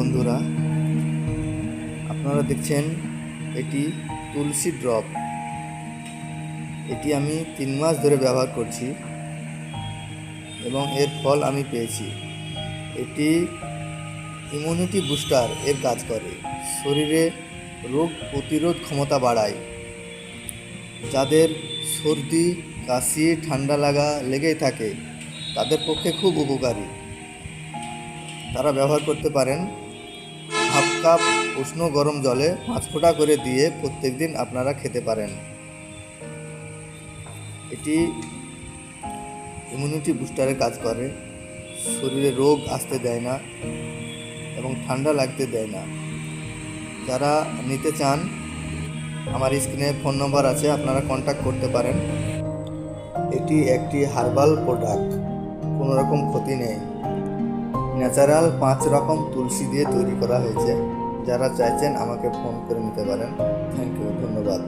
বন্ধুরা, আপনারা দেখছেন এটি তুলসী ড্রপ। এটি আমি 3 মাস ধরে ব্যবহার করছি এবং এর ফল আমি পেয়েছি। এটি ইমিউনিটি বুস্টার এর কাজ করে, শরীরে রোগ প্রতিরোধ ক্ষমতা বাড়ায়। যাদের সর্দি, কাশি, ঠান্ডা লেগেই থাকে তাদের পক্ষে খুব উপকারী। তারা ব্যবহার করতে পারেন। হাফ কাপ উষ্ণ গরম জলে 5 ফোঁটা করে দিয়ে প্রত্যেকদিন আপনারা খেতে পারেন। এটি ইমিউনিটি বুস্টারের কাজ করে, শরীরে রোগ আসতে দেয় না এবং ঠান্ডা লাগতে দেয় না। যারা নিতে চান আমার স্ক্রিনে ফোন নম্বর আছে, আপনারা কন্ট্যাক্ট করতে পারেন। এটি একটি হার্বাল প্রোডাক্ট, কোনো রকম ক্ষতি নেই। ন্যাচারাল 5 রকম তুলসী দিয়ে তৈরি করা হয়েছে। যারা চাইছেন আমাকে ফোন করে নিতে পারেন। থ্যাংক ইউ, ধন্যবাদ।